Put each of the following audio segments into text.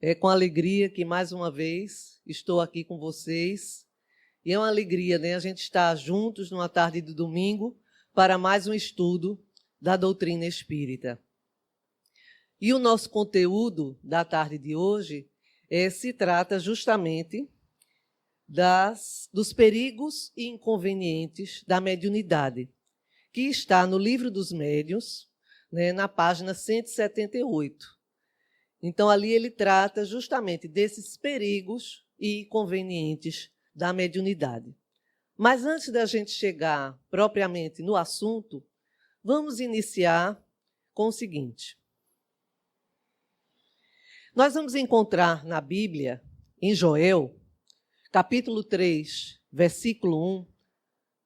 É com alegria que, mais uma vez, estou aqui com vocês. E é uma alegria, né? A gente estar juntos numa tarde de domingo para mais um estudo da doutrina espírita. E o nosso conteúdo da tarde de hoje se trata justamente dos perigos e inconvenientes da mediunidade, que está no Livro dos Médiuns, né, na página 178. Então, ali ele trata justamente desses perigos e inconvenientes da mediunidade. Mas antes da gente chegar propriamente no assunto, vamos iniciar com o seguinte. Nós vamos encontrar na Bíblia, em Joel, capítulo 3, versículo 1,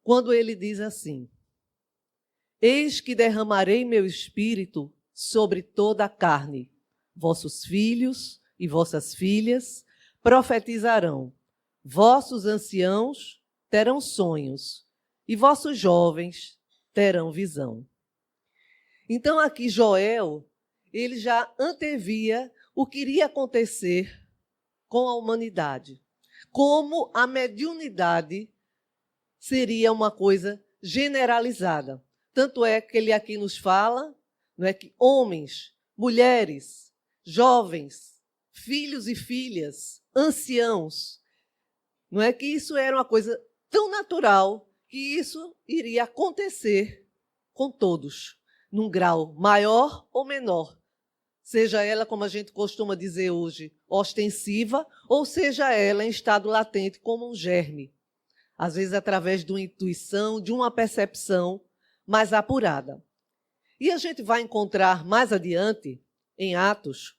quando ele diz assim: Eis que derramarei meu espírito sobre toda a carne. Vossos filhos e vossas filhas profetizarão. Vossos anciãos terão sonhos e vossos jovens terão visão. Então aqui Joel, ele já antevia o que iria acontecer com a humanidade. Como a mediunidade seria uma coisa generalizada. Tanto é que ele aqui nos fala, não é, que homens, mulheres, jovens, filhos e filhas, anciãos, não é que isso era uma coisa tão natural que isso iria acontecer com todos, num grau maior ou menor. Seja ela, como a gente costuma dizer hoje, ostensiva, ou seja ela em estado latente, como um germe. Às vezes através de uma intuição, de uma percepção mais apurada. E a gente vai encontrar mais adiante, em Atos,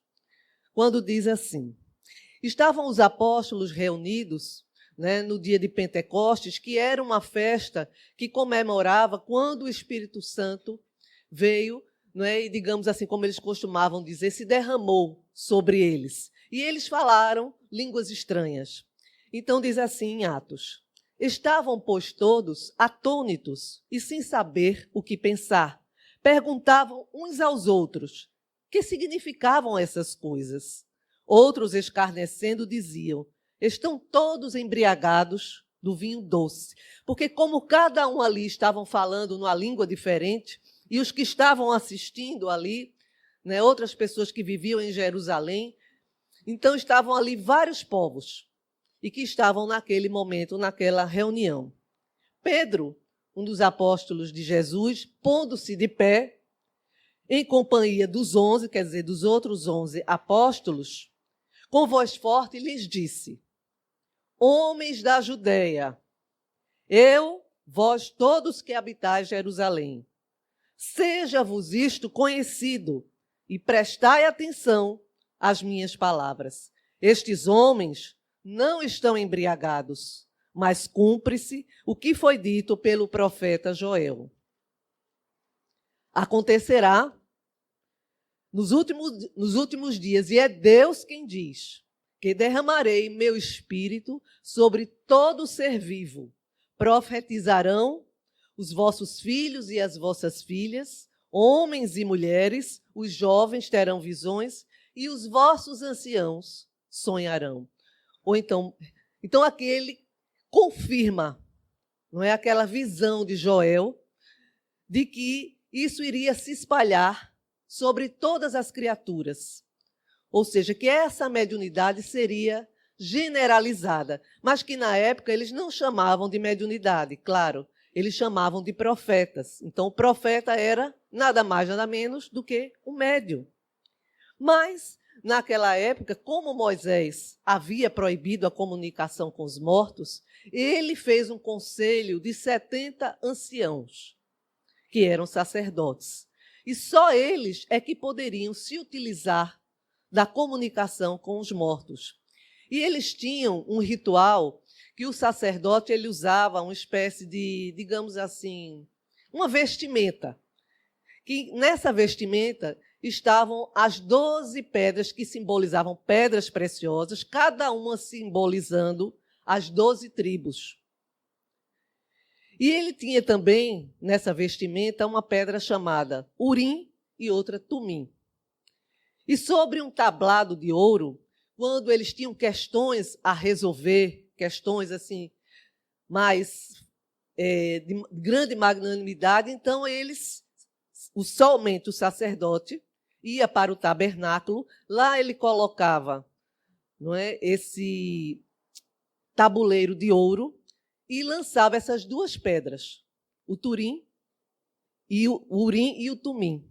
quando diz assim: estavam os apóstolos reunidos, né, no dia de Pentecostes, que era uma festa que comemorava quando o Espírito Santo veio, não é, e digamos assim, como eles costumavam dizer, se derramou sobre eles. E eles falaram línguas estranhas. Então diz assim em Atos: estavam, pois, todos atônitos e sem saber o que pensar. Perguntavam uns aos outros que significavam essas coisas. Outros, escarnecendo, diziam: estão todos embriagados do vinho doce. Porque como cada um ali estavam falando numa língua diferente, e os que estavam assistindo ali, né, outras pessoas que viviam em Jerusalém, então estavam ali vários povos e que estavam naquele momento, naquela reunião. Pedro, um dos apóstolos de Jesus, pondo-se de pé, em companhia dos 11, quer dizer, dos outros 11 apóstolos, com voz forte lhes disse: homens da Judeia, vós todos que habitais Jerusalém, seja-vos isto conhecido e prestai atenção às minhas palavras. Estes homens não estão embriagados, mas cumpre-se o que foi dito pelo profeta Joel. Acontecerá nos últimos dias, e é Deus quem diz, que derramarei meu espírito sobre todo ser vivo. Profetizarão os vossos filhos e as vossas filhas, homens e mulheres, os jovens terão visões e os vossos anciãos sonharão. Ou então aqui ele confirma, não é, aquela visão de Joel, de que isso iria se espalhar sobre todas as criaturas. Ou seja, que essa mediunidade seria generalizada, mas que na época eles não chamavam de mediunidade, claro, eles chamavam de profetas. Então o profeta era nada mais, nada menos do que um médium. Mas naquela época, como Moisés havia proibido a comunicação com os mortos, ele fez um conselho de 70 anciãos, que eram sacerdotes. E só eles é que poderiam se utilizar da comunicação com os mortos. E eles tinham um ritual que o sacerdote ele usava uma espécie de, digamos assim, uma vestimenta. Que nessa vestimenta estavam as 12 pedras que simbolizavam pedras preciosas, cada uma simbolizando as 12 tribos. E ele tinha também, nessa vestimenta, uma pedra chamada Urim e outra Tumim. E sobre um tablado de ouro, quando eles tinham questões a resolver, questões assim, mais de grande magnanimidade, então somente o sacerdote ia para o tabernáculo, lá ele colocava, não é, esse tabuleiro de ouro e lançava essas duas pedras, o turim e o urim e o tumim.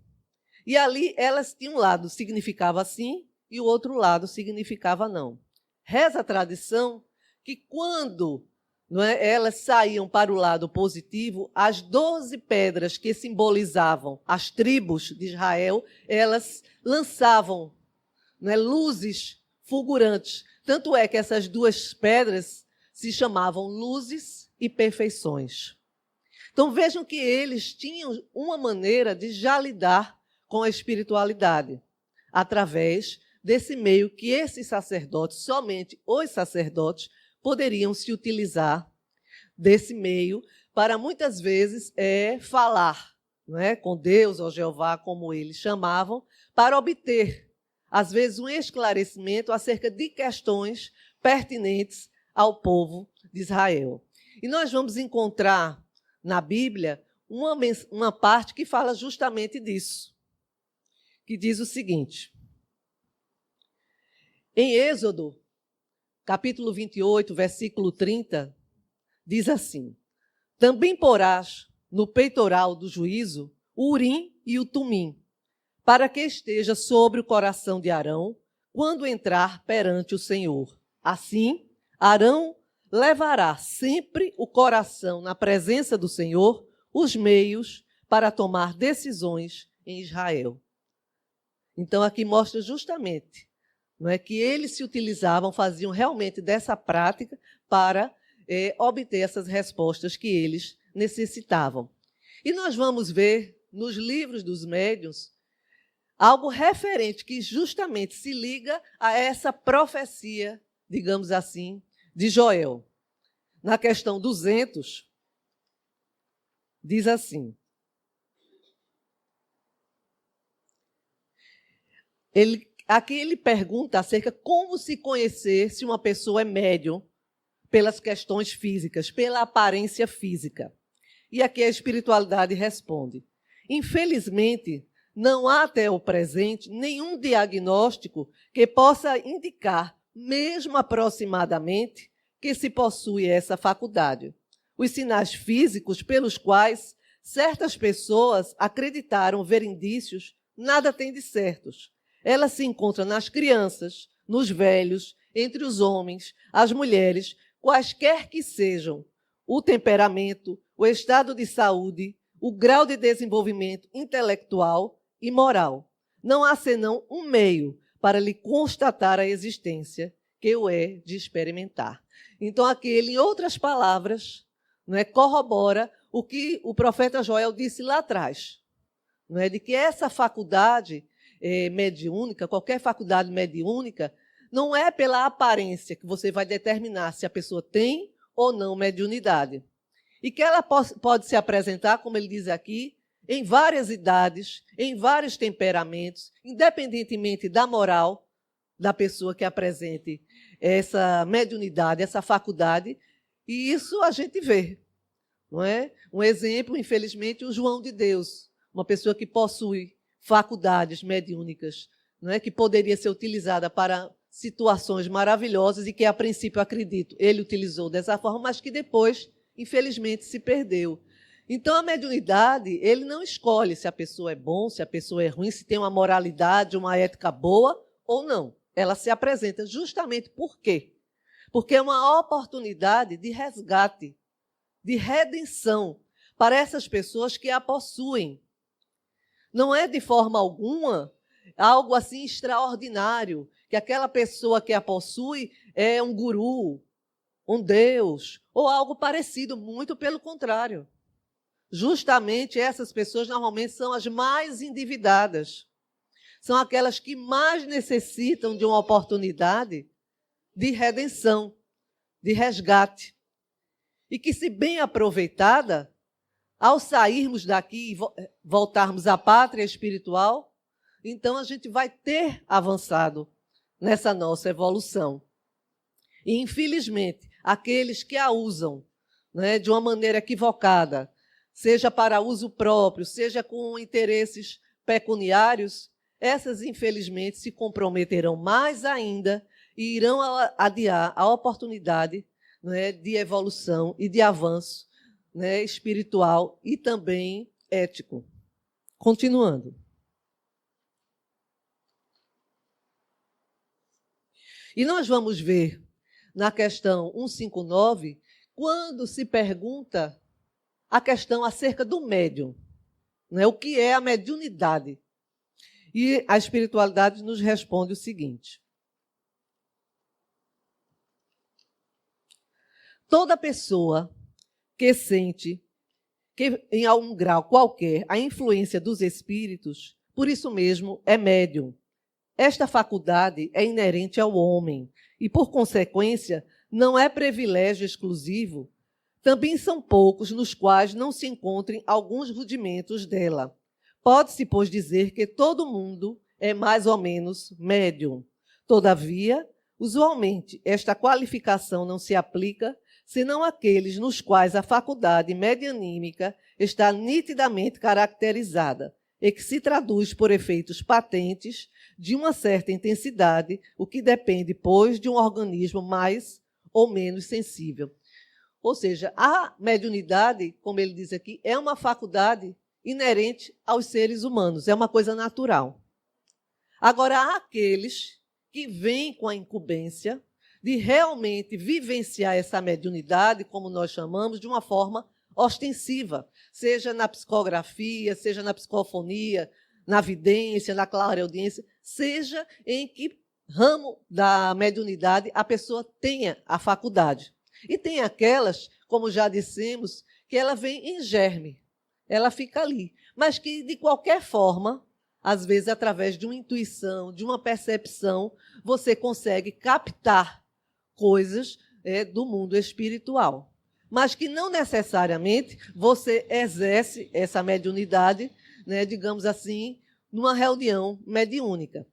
E ali elas tinham um lado significava sim e o outro lado significava não. Reza a tradição que quando, não é, elas saíam para o lado positivo, as 12 pedras que simbolizavam as tribos de Israel, elas lançavam, não é, luzes fulgurantes. Tanto é que essas duas pedras se chamavam luzes e perfeições. Então vejam que eles tinham uma maneira de já lidar com a espiritualidade, através desse meio que esses sacerdotes, somente os sacerdotes, poderiam se utilizar desse meio para muitas vezes falar, não é, com Deus ou Jeová, como eles chamavam, para obter, às vezes, um esclarecimento acerca de questões pertinentes ao povo de Israel. E nós vamos encontrar na Bíblia uma parte que fala justamente disso, que diz o seguinte: em Êxodo, capítulo 28, versículo 30, diz assim: também porás no peitoral do juízo o urim e o tumim, para que esteja sobre o coração de Arão quando entrar perante o Senhor. Assim, Arão levará sempre o coração na presença do Senhor, os meios para tomar decisões em Israel. Então, aqui mostra justamente, não é, que eles se utilizavam, faziam realmente dessa prática para obter essas respostas que eles necessitavam. E nós vamos ver nos livros dos médiuns algo referente que justamente se liga a essa profecia, digamos assim, de Joel. Na questão 200, diz assim: aqui ele pergunta acerca como se conhecer se uma pessoa é médium pelas questões físicas, pela aparência física. E aqui a espiritualidade responde: infelizmente, não há até o presente nenhum diagnóstico que possa indicar, mesmo aproximadamente, que se possui essa faculdade. Os sinais físicos pelos quais certas pessoas acreditaram ver indícios nada tem de certos. Ela se encontra nas crianças, nos velhos, entre os homens, as mulheres, quaisquer que sejam o temperamento, o estado de saúde, o grau de desenvolvimento intelectual e moral. Não há senão um meio para lhe constatar a existência, que o é de experimentar. Então, aqui ele, em outras palavras, não é, corrobora o que o profeta Joel disse lá atrás, não é, de que essa faculdade mediúnica, qualquer faculdade mediúnica, não é pela aparência que você vai determinar se a pessoa tem ou não mediunidade. E que ela pode se apresentar, como ele diz aqui, em várias idades, em vários temperamentos, independentemente da moral da pessoa que apresente essa mediunidade, essa faculdade, e isso a gente vê, não é? Um exemplo, infelizmente, o João de Deus, uma pessoa que possui faculdades mediúnicas, não é? Que poderia ser utilizada para situações maravilhosas e que, a princípio, acredito, ele utilizou dessa forma, mas que depois, infelizmente, se perdeu. Então, a mediunidade, ele não escolhe se a pessoa é bom, se a pessoa é ruim, se tem uma moralidade, uma ética boa ou não. Ela se apresenta justamente por quê? Porque é uma oportunidade de resgate, de redenção para essas pessoas que a possuem. Não é de forma alguma algo assim extraordinário, que aquela pessoa que a possui é um guru, um Deus, ou algo parecido, muito pelo contrário. Justamente essas pessoas normalmente são as mais endividadas. São aquelas que mais necessitam de uma oportunidade de redenção, de resgate. E que, se bem aproveitada, ao sairmos daqui e voltarmos à pátria espiritual, então a gente vai ter avançado nessa nossa evolução. E, infelizmente, aqueles que a usam, né, de uma maneira equivocada, seja para uso próprio, seja com interesses pecuniários, essas, infelizmente, se comprometerão mais ainda e irão adiar a oportunidade, né, de evolução e de avanço, né, espiritual e também ético. Continuando. E nós vamos ver na questão 159, quando se pergunta a questão acerca do médium, né, o que é a mediunidade. E a espiritualidade nos responde o seguinte: toda pessoa que sente que, em algum grau qualquer, a influência dos espíritos, por isso mesmo é médium. Esta faculdade é inerente ao homem e, por consequência, não é privilégio exclusivo. Também são poucos nos quais não se encontrem alguns rudimentos dela. Pode-se, pois, dizer que todo mundo é mais ou menos médium. Todavia, usualmente, esta qualificação não se aplica senão àqueles nos quais a faculdade medianímica está nitidamente caracterizada e que se traduz por efeitos patentes de uma certa intensidade, o que depende, pois, de um organismo mais ou menos sensível. Ou seja, a mediunidade, como ele diz aqui, é uma faculdade inerente aos seres humanos, é uma coisa natural. Agora, há aqueles que vêm com a incumbência de realmente vivenciar essa mediunidade, como nós chamamos, de uma forma ostensiva, seja na psicografia, seja na psicofonia, na vidência, na clareaudiência, seja em que ramo da mediunidade a pessoa tenha a faculdade. E tem aquelas, como já dissemos, que ela vem em germe, ela fica ali, mas que, de qualquer forma, às vezes, através de uma intuição, de uma percepção, você consegue captar coisas do mundo espiritual. Mas que não necessariamente você exerce essa mediunidade, né, digamos assim, numa reunião mediúnica.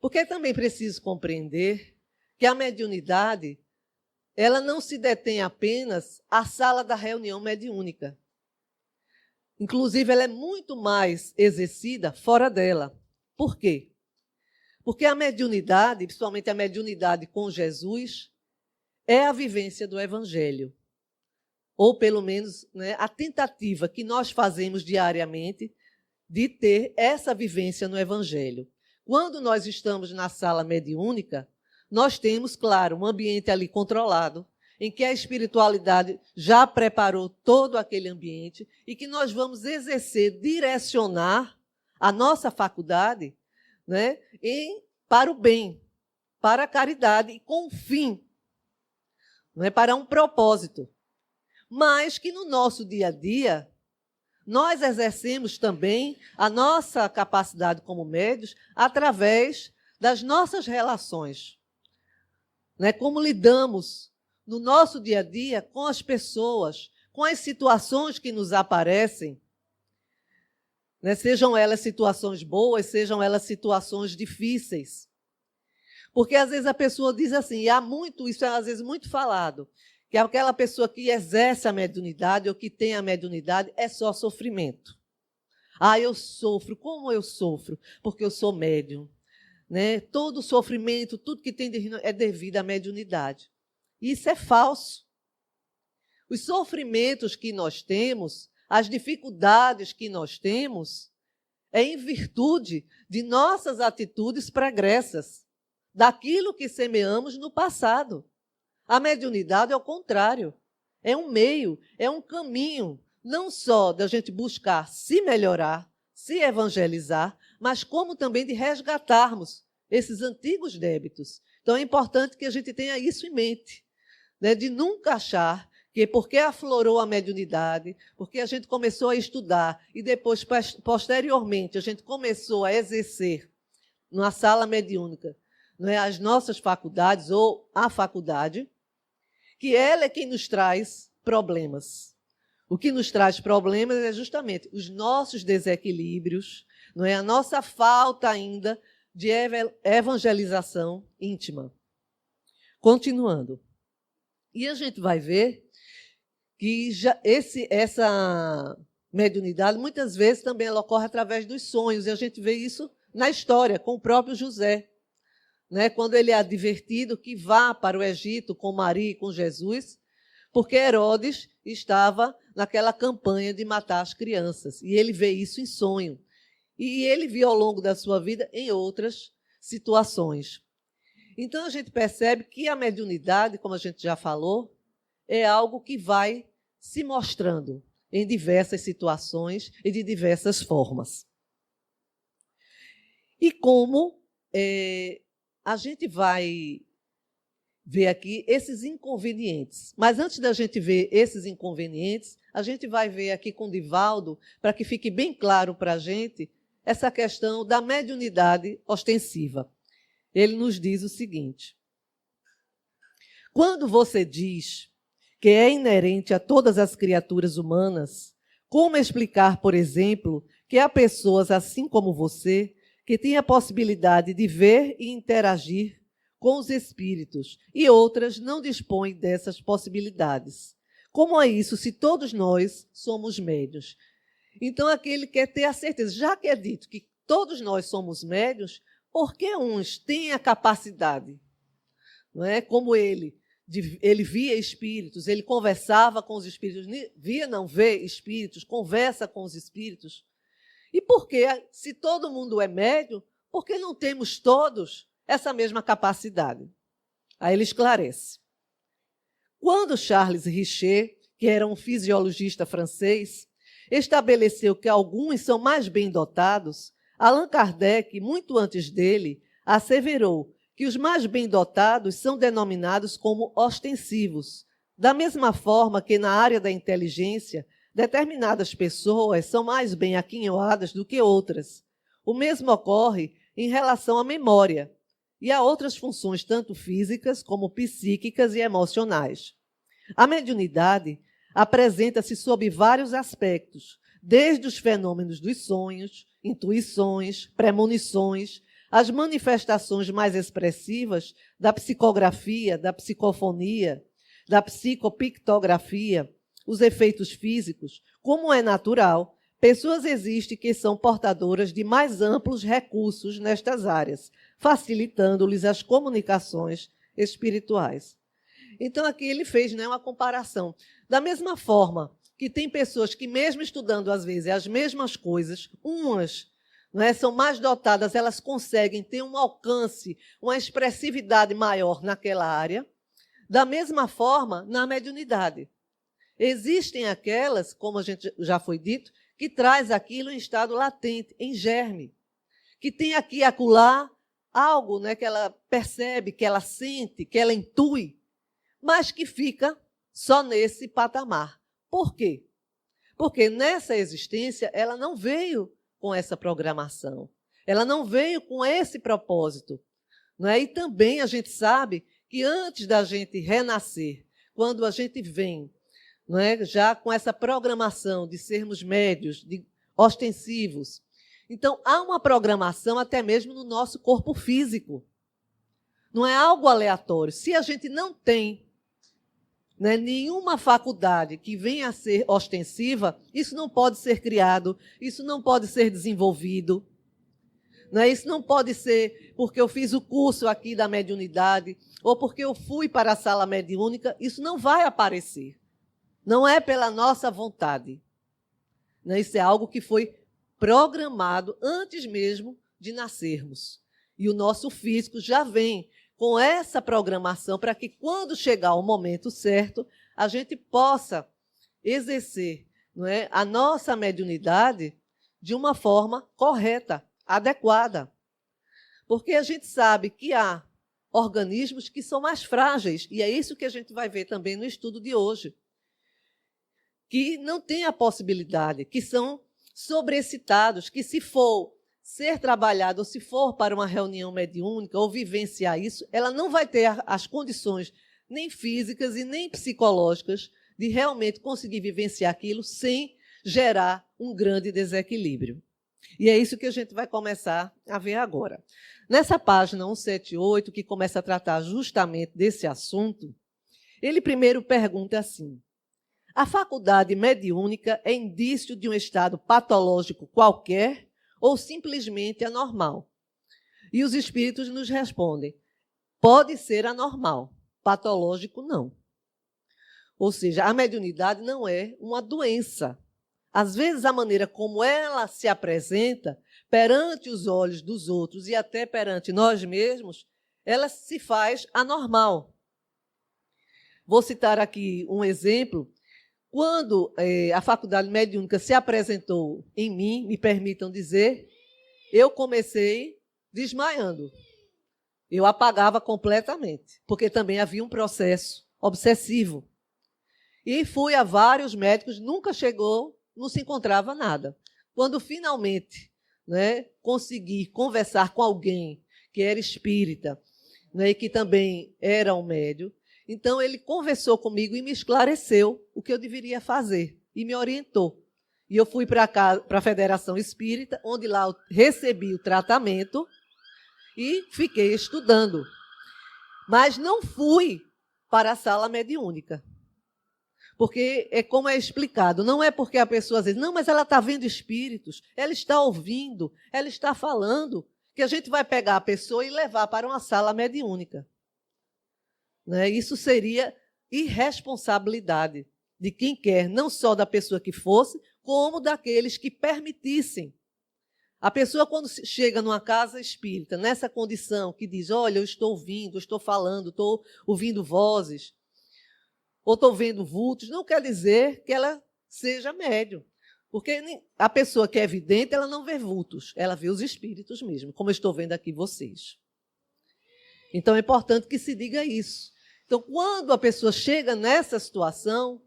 Porque é também preciso compreender que a mediunidade ela não se detém apenas à sala da reunião mediúnica. Inclusive, ela é muito mais exercida fora dela. Por quê? Porque a mediunidade, principalmente a mediunidade com Jesus, é a vivência do Evangelho. Ou, pelo menos, né, a tentativa que nós fazemos diariamente de ter essa vivência no Evangelho. Quando nós estamos na sala mediúnica, nós temos, claro, um ambiente ali controlado, em que a espiritualidade já preparou todo aquele ambiente e que nós vamos exercer, direcionar a nossa faculdade, né, para o bem, para a caridade e com um fim, né, para um propósito. Mas que no nosso dia a dia, nós exercemos também a nossa capacidade como médios através das nossas relações. Né, como lidamos no nosso dia a dia com as pessoas, com as situações que nos aparecem, né, sejam elas situações boas, sejam elas situações difíceis. Porque às vezes a pessoa diz assim, e há muito, isso é às vezes muito falado, que aquela pessoa que exerce a mediunidade ou que tem a mediunidade é só sofrimento. Ah, eu sofro, como eu sofro? Porque eu sou médium. Né? Todo sofrimento, tudo que tem é devido à mediunidade. Isso é falso. Os sofrimentos que nós temos, as dificuldades que nós temos, é em virtude de nossas atitudes pregressas, daquilo que semeamos no passado. A mediunidade é o contrário. É um meio, é um caminho, não só da gente buscar se melhorar, se evangelizar, mas como também de resgatarmos esses antigos débitos. Então, é importante que a gente tenha isso em mente, né? De nunca achar que porque aflorou a mediunidade, porque a gente começou a estudar e depois, posteriormente, a gente começou a exercer numa sala mediúnica, não é, as nossas faculdades ou a faculdade, que ela é quem nos traz problemas. O que nos traz problemas é justamente os nossos desequilíbrios, não é, a nossa falta ainda de evangelização íntima. Continuando. E a gente vai ver que essa mediunidade, muitas vezes, também ela ocorre através dos sonhos, e a gente vê isso na história, com o próprio José. Né? Quando ele é advertido que vá para o Egito com Maria e com Jesus, porque Herodes estava naquela campanha de matar as crianças, e ele vê isso em sonho. E ele viu ao longo da sua vida em outras situações. Então, a gente percebe que a mediunidade, como a gente já falou, é algo que vai se mostrando em diversas situações e de diversas formas. E como a gente vai ver aqui esses inconvenientes. Mas antes da gente ver esses inconvenientes, a gente vai ver aqui com Divaldo, para que fique bem claro para a gente, essa questão da mediunidade ostensiva. Ele nos diz o seguinte: quando você diz que é inerente a todas as criaturas humanas, como explicar, por exemplo, que há pessoas assim como você que têm a possibilidade de ver e interagir com os espíritos e outras não dispõem dessas possibilidades? Como é isso se todos nós somos médiuns? Então, aqui ele quer ter a certeza, já que é dito que todos nós somos médiuns, por que uns têm a capacidade, não é? Como ele via espíritos, ele conversava com os espíritos, via, não vê espíritos, conversa com os espíritos. E por que, se todo mundo é médium, por que não temos todos essa mesma capacidade? Aí ele esclarece. Quando Charles Richer, que era um fisiologista francês, estabeleceu que alguns são mais bem dotados, Allan Kardec, muito antes dele, asseverou que os mais bem dotados são denominados como ostensivos, da mesma forma que na área da inteligência, determinadas pessoas são mais bem aquinhoadas do que outras. O mesmo ocorre em relação à memória e a outras funções, tanto físicas como psíquicas e emocionais. A mediunidade apresenta-se sob vários aspectos, desde os fenômenos dos sonhos, intuições, premonições, as manifestações mais expressivas da psicografia, da psicofonia, da psicopictografia, os efeitos físicos. Como é natural, pessoas existem que são portadoras de mais amplos recursos nestas áreas, facilitando-lhes as comunicações espirituais. Então, aqui ele fez, né, uma comparação. Da mesma forma que tem pessoas que, mesmo estudando, às vezes, as mesmas coisas, umas, não é, são mais dotadas, elas conseguem ter um alcance, uma expressividade maior naquela área. Da mesma forma, na mediunidade. Existem aquelas, como a gente já foi dito, que traz aquilo em estado latente, em germe, que tem aqui e acolá algo, né, que ela percebe, que ela sente, que ela intui, mas que fica só nesse patamar. Por quê? Porque nessa existência ela não veio com essa programação, ela não veio com esse propósito. Não é? E também a gente sabe que antes da gente renascer, quando a gente vem, não é, já com essa programação de sermos médios, de ostensivos, então há uma programação até mesmo no nosso corpo físico. Não é algo aleatório. Se a gente não tem, né, nenhuma faculdade que venha a ser ostensiva, isso não pode ser criado, isso não pode ser desenvolvido. Né? Isso não pode ser porque eu fiz o curso aqui da mediunidade ou porque eu fui para a sala mediúnica, isso não vai aparecer. Não é pela nossa vontade. Né? Isso é algo que foi programado antes mesmo de nascermos. E o nosso físico já vem com essa programação para que, quando chegar o momento certo, a gente possa exercer, não é, a nossa mediunidade de uma forma correta, adequada. Porque a gente sabe que há organismos que são mais frágeis, e é isso que a gente vai ver também no estudo de hoje, que não têm a possibilidade, que são sobreexcitados, que se for ser trabalhado, ou se for para uma reunião mediúnica, ou vivenciar isso, ela não vai ter as condições nem físicas e nem psicológicas de realmente conseguir vivenciar aquilo sem gerar um grande desequilíbrio. E é isso que a gente vai começar a ver agora. Nessa página 178, que começa a tratar justamente desse assunto, ele primeiro pergunta assim: a faculdade mediúnica é indício de um estado patológico qualquer ou simplesmente anormal? E os espíritos nos respondem: pode ser anormal, patológico não. Ou seja, a mediunidade não é uma doença. Às vezes, a maneira como ela se apresenta perante os olhos dos outros e até perante nós mesmos, ela se faz anormal. Vou citar aqui um exemplo. Quando a faculdade mediúnica se apresentou em mim, me permitam dizer, eu comecei desmaiando. Eu apagava completamente, porque também havia um processo obsessivo. E fui a vários médicos, nunca chegou, não se encontrava nada. Quando finalmente, né, consegui conversar com alguém que era espírita, né, e que também era um médium, então ele conversou comigo e me esclareceu o que eu deveria fazer e me orientou. E eu fui para a Federação Espírita, onde lá eu recebi o tratamento e fiquei estudando. Mas não fui para a sala mediúnica. Porque é como é explicado, não é porque a pessoa às vezes, não, mas ela está vendo espíritos, ela está ouvindo, ela está falando, que a gente vai pegar a pessoa e levar para uma sala mediúnica. Né? Isso seria irresponsabilidade de quem quer, não só da pessoa que fosse, como daqueles que permitissem. A pessoa, quando chega numa casa espírita, nessa condição, que diz, olha, eu estou ouvindo, eu estou falando, estou ouvindo vozes, ou estou vendo vultos, não quer dizer que ela seja médium. Porque a pessoa que é vidente, ela não vê vultos, ela vê os espíritos mesmo, como eu estou vendo aqui vocês. Então, é importante que se diga isso. Então, quando a pessoa chega nessa situação,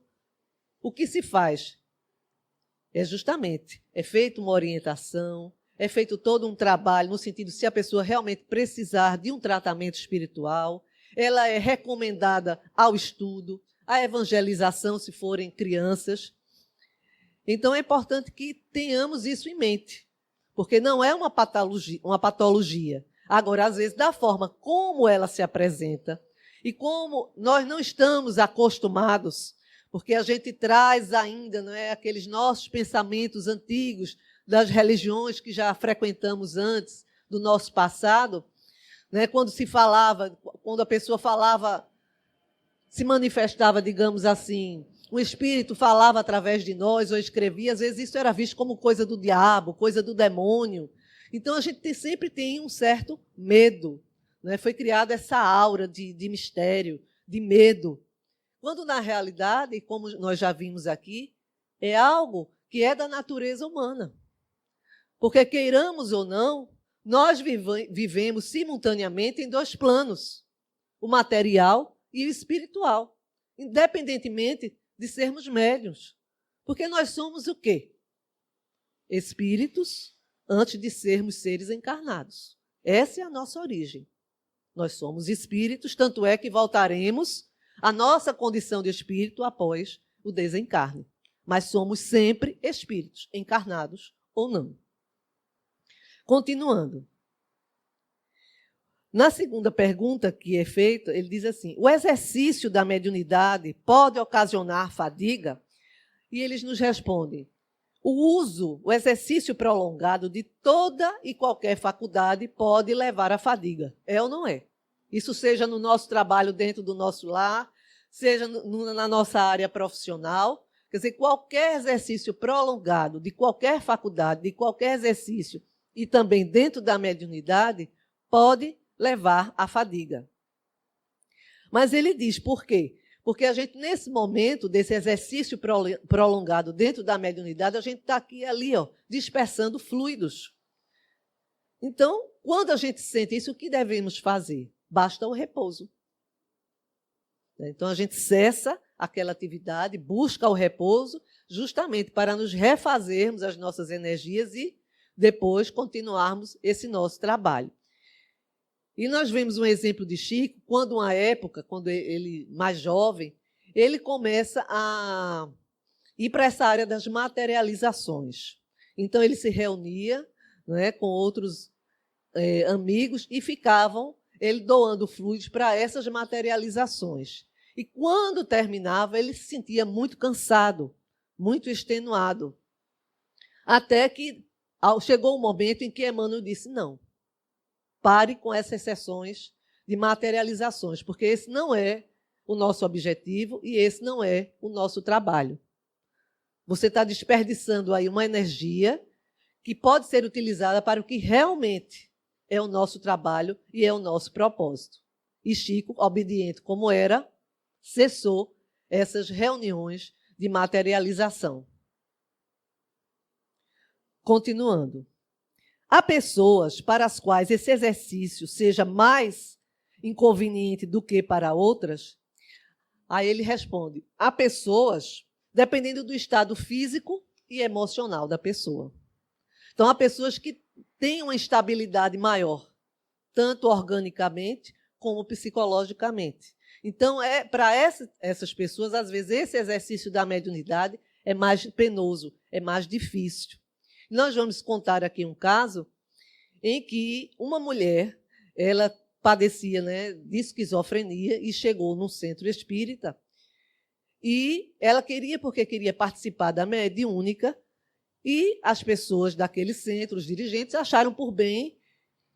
o que se faz? É justamente, é feita uma orientação, é feito todo um trabalho, no sentido, se a pessoa realmente precisar de um tratamento espiritual, ela é recomendada ao estudo, à evangelização, se forem crianças. Então, é importante que tenhamos isso em mente, porque não é uma patologia. Agora, às vezes, da forma como ela se apresenta, e como nós não estamos acostumados, porque a gente traz ainda, não é, aqueles nossos pensamentos antigos das religiões que já frequentamos antes, do nosso passado, né, quando se falava, quando a pessoa falava, se manifestava, digamos assim, um espírito falava através de nós ou escrevia, às vezes isso era visto como coisa do diabo, coisa do demônio. Então a gente sempre tem um certo medo. Né? Foi criada essa aura de mistério, de medo. Quando, na realidade, como nós já vimos aqui, é algo que é da natureza humana. Porque, queiramos ou não, nós vivemos simultaneamente em dois planos, o material e o espiritual, independentemente de sermos médiuns. Porque nós somos o quê? Espíritos antes de sermos seres encarnados. Essa é a nossa origem. Nós somos espíritos, tanto é que voltaremos à nossa condição de espírito após o desencarne. Mas somos sempre espíritos, encarnados ou não. Continuando. Na segunda pergunta que é feita, ele diz assim, o exercício da mediunidade pode ocasionar fadiga? E eles nos respondem, o exercício prolongado de toda e qualquer faculdade pode levar à fadiga. É ou não é? Isso seja no nosso trabalho dentro do nosso lar, seja na nossa área profissional. Quer dizer, qualquer exercício prolongado de qualquer faculdade, de qualquer exercício, e também dentro da mediunidade, pode levar à fadiga. Mas ele diz por quê? Porque a gente, nesse momento desse exercício prolongado dentro da mediunidade, a gente está aqui e ali, ó, dispersando fluidos. Então, quando a gente sente isso, o que devemos fazer? Basta o repouso. Então, a gente cessa aquela atividade, busca o repouso, justamente para nos refazermos as nossas energias e depois continuarmos esse nosso trabalho. E nós vemos um exemplo de Chico, quando uma época, quando ele mais jovem, ele começa a ir para essa área das materializações. Então, ele se reunia, né, com outros amigos e ficavam ele doando fluidos para essas materializações. E quando terminava, ele se sentia muito cansado, muito extenuado. Até que chegou o momento em que Emmanuel disse, não, pare com essas sessões de materializações, porque esse não é o nosso objetivo e esse não é o nosso trabalho. Você está desperdiçando aí uma energia que pode ser utilizada para o que realmente é o nosso trabalho e é o nosso propósito. E Chico, obediente como era, cessou essas reuniões de materialização. Continuando. Há pessoas para as quais esse exercício seja mais inconveniente do que para outras. Aí ele responde, há pessoas, dependendo do estado físico e emocional da pessoa. Então, há pessoas que têm uma estabilidade maior, tanto organicamente como psicologicamente. Então, para essas pessoas, às vezes, esse exercício da mediunidade é mais penoso, é mais difícil. Nós vamos contar aqui um caso em que uma mulher, ela padecia, né, de esquizofrenia e chegou num centro espírita e ela porque queria participar da mediúnica e as pessoas daquele centro, os dirigentes, acharam por bem,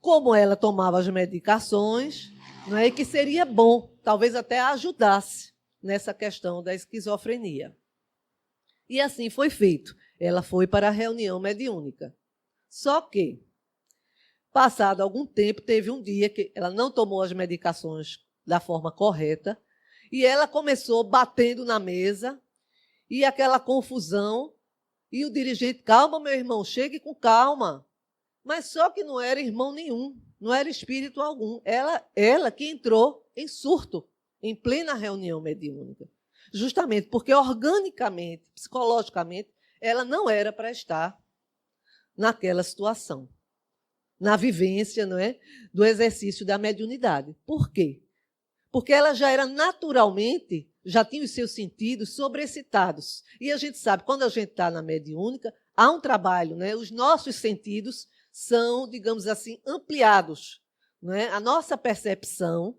como ela tomava as medicações, não é, que seria bom, talvez até ajudasse nessa questão da esquizofrenia. E assim foi feito. Ela foi para a reunião mediúnica. Só que, passado algum tempo, teve um dia que ela não tomou as medicações da forma correta e ela começou batendo na mesa e aquela confusão e o dirigente, calma, meu irmão, chegue com calma. Mas só que não era irmão nenhum, não era espírito algum. Ela que entrou em surto, em plena reunião mediúnica. Justamente porque organicamente, psicologicamente, ela não era para estar naquela situação, na vivência, não é, do exercício da mediunidade. Por quê? Porque ela já era naturalmente, já tinha os seus sentidos sobrecitados. E a gente sabe, quando a gente está na mediúnica, há um trabalho, né? Os nossos sentidos são, digamos assim, ampliados, não é? A nossa percepção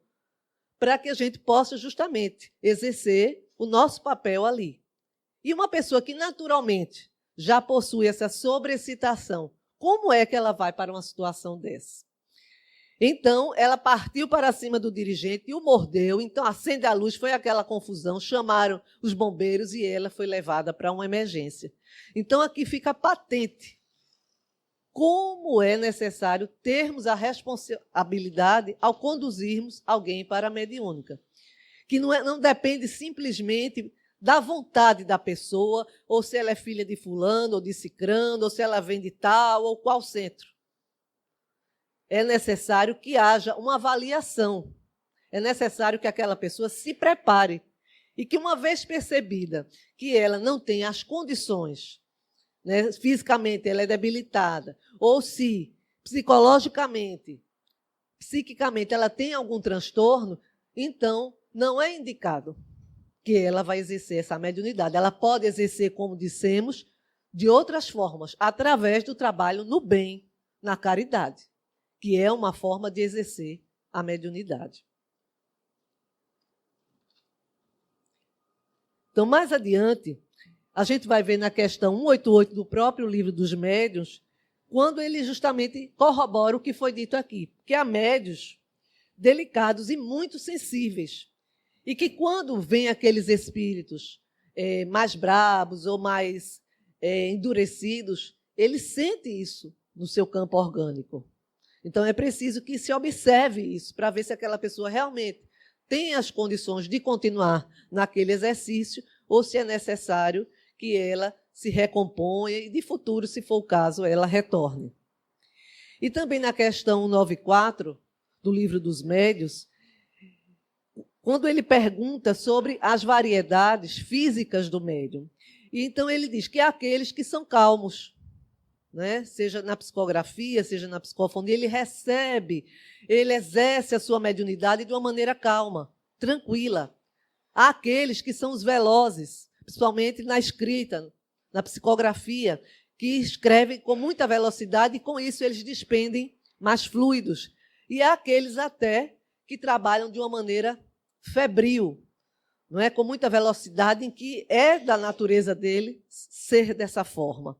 para que a gente possa justamente exercer o nosso papel ali. E uma pessoa que naturalmente já possui essa sobrecitação, como é que ela vai para uma situação dessa? Então, ela partiu para cima do dirigente e o mordeu. Então, acende a luz, foi aquela confusão, chamaram os bombeiros e ela foi levada para uma emergência. Então, aqui fica patente como é necessário termos a responsabilidade ao conduzirmos alguém para a mediúnica, que não depende simplesmente da vontade da pessoa, ou se ela é filha de fulano ou de cicrano, ou se ela vem de tal ou qual centro. É necessário que haja uma avaliação. É necessário que aquela pessoa se prepare e que, uma vez percebida que ela não tem as condições, né, fisicamente ela é debilitada, ou se psicologicamente, psiquicamente ela tem algum transtorno, então não é indicado que ela vai exercer essa mediunidade. Ela pode exercer, como dissemos, de outras formas, através do trabalho no bem, na caridade, que é uma forma de exercer a mediunidade. Então, mais adiante, a gente vai ver na questão 188 do próprio Livro dos Médiuns, quando ele justamente corrobora o que foi dito aqui, que há médiuns delicados e muito sensíveis, e que quando vêm aqueles espíritos mais bravos ou mais endurecidos, ele sente isso no seu campo orgânico. Então, é preciso que se observe isso, para ver se aquela pessoa realmente tem as condições de continuar naquele exercício, ou se é necessário que ela se recomponha e, de futuro, se for o caso, ela retorne. E também na questão 194 do Livro dos Médiuns, quando ele pergunta sobre as variedades físicas do médium. E então ele diz que há aqueles que são calmos, né? Seja na psicografia, seja na psicofonia, ele recebe, ele exerce a sua mediunidade de uma maneira calma, tranquila. Há aqueles que são os velozes, principalmente na escrita, na psicografia, que escrevem com muita velocidade e com isso eles despendem mais fluidos. E há aqueles até que trabalham de uma maneira febril, não é? Com muita velocidade, em que é da natureza dele ser dessa forma.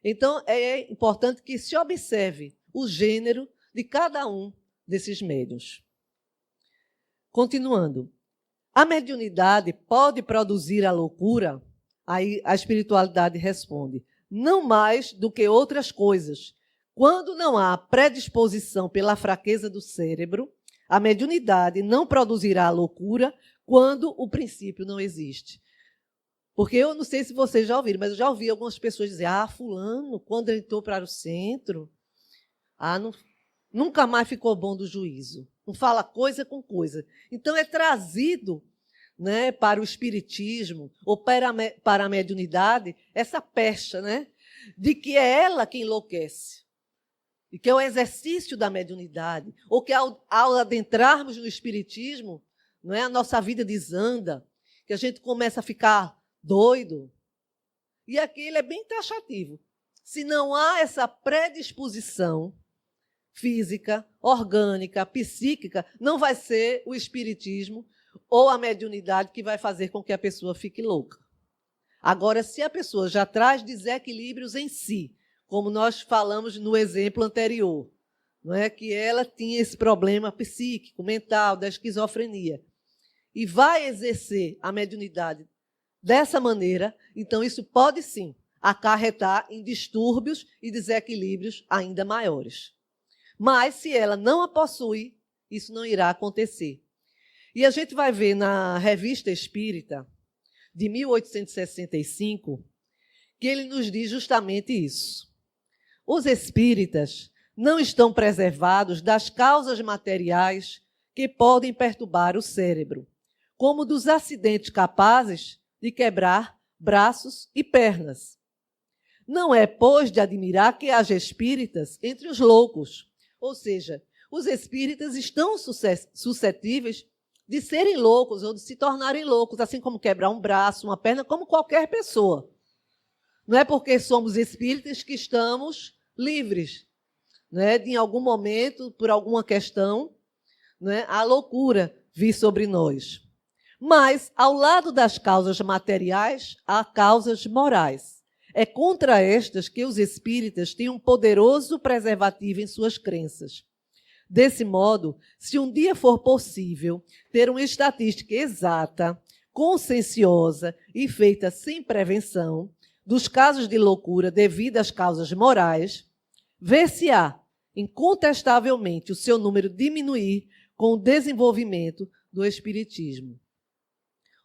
Então, é importante que se observe o gênero de cada um desses médiuns. Continuando. A mediunidade pode produzir a loucura? Aí a espiritualidade responde: não mais do que outras coisas. Quando não há predisposição pela fraqueza do cérebro, a mediunidade não produzirá a loucura quando o princípio não existe. Porque eu não sei se vocês já ouviram, mas eu já ouvi algumas pessoas dizer: fulano, quando entrou para o centro, nunca mais ficou bom do juízo. Não fala coisa com coisa. Então é trazido, né, para o espiritismo ou para a mediunidade essa pecha, né, de que é ela que enlouquece. E que é o exercício da mediunidade. Ou que ao adentrarmos no espiritismo, não é, a nossa vida desanda, que a gente começa a ficar doido. E aqui ele é bem taxativo. Se não há essa predisposição física, orgânica, psíquica, não vai ser o espiritismo ou a mediunidade que vai fazer com que a pessoa fique louca. Agora, se a pessoa já traz desequilíbrios em si, como nós falamos no exemplo anterior, não é, que ela tinha esse problema psíquico, mental, da esquizofrenia, e vai exercer a mediunidade dessa maneira, então isso pode sim acarretar em distúrbios e desequilíbrios ainda maiores. Mas, se ela não a possui, isso não irá acontecer. E a gente vai ver na Revista Espírita, de 1865, que ele nos diz justamente isso. Os espíritas não estão preservados das causas materiais que podem perturbar o cérebro, como dos acidentes capazes de quebrar braços e pernas. Não é, pois, de admirar que haja espíritas entre os loucos. Ou seja, os espíritas estão suscetíveis de serem loucos ou de se tornarem loucos, assim como quebrar um braço, uma perna, como qualquer pessoa. Não é porque somos espíritas que estamos livres, né, de, em algum momento, por alguma questão, né, a loucura vir sobre nós. Mas, ao lado das causas materiais, há causas morais. É contra estas que os espíritas têm um poderoso preservativo em suas crenças. Desse modo, se um dia for possível ter uma estatística exata, conscienciosa e feita sem prevenção dos casos de loucura devido às causas morais, ver-se-á, incontestavelmente, o seu número diminuir com o desenvolvimento do espiritismo.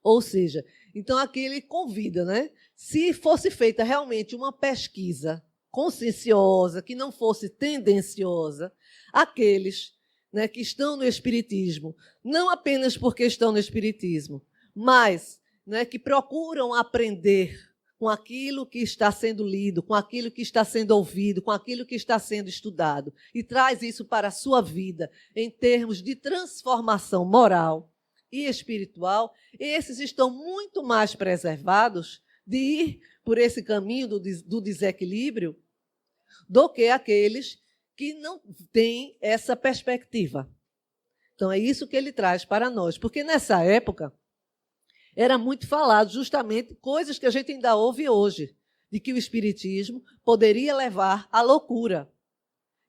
Ou seja, então aqui ele convida, né? Se fosse feita realmente uma pesquisa conscienciosa, que não fosse tendenciosa, aqueles, né, que estão no espiritismo, não apenas porque estão no espiritismo, mas, né, que procuram aprender com aquilo que está sendo lido, com aquilo que está sendo ouvido, com aquilo que está sendo estudado, e traz isso para a sua vida em termos de transformação moral e espiritual, esses estão muito mais preservados de ir por esse caminho do desequilíbrio do que aqueles que não têm essa perspectiva. Então, é isso que ele traz para nós, porque nessa época era muito falado justamente coisas que a gente ainda ouve hoje, de que o espiritismo poderia levar à loucura.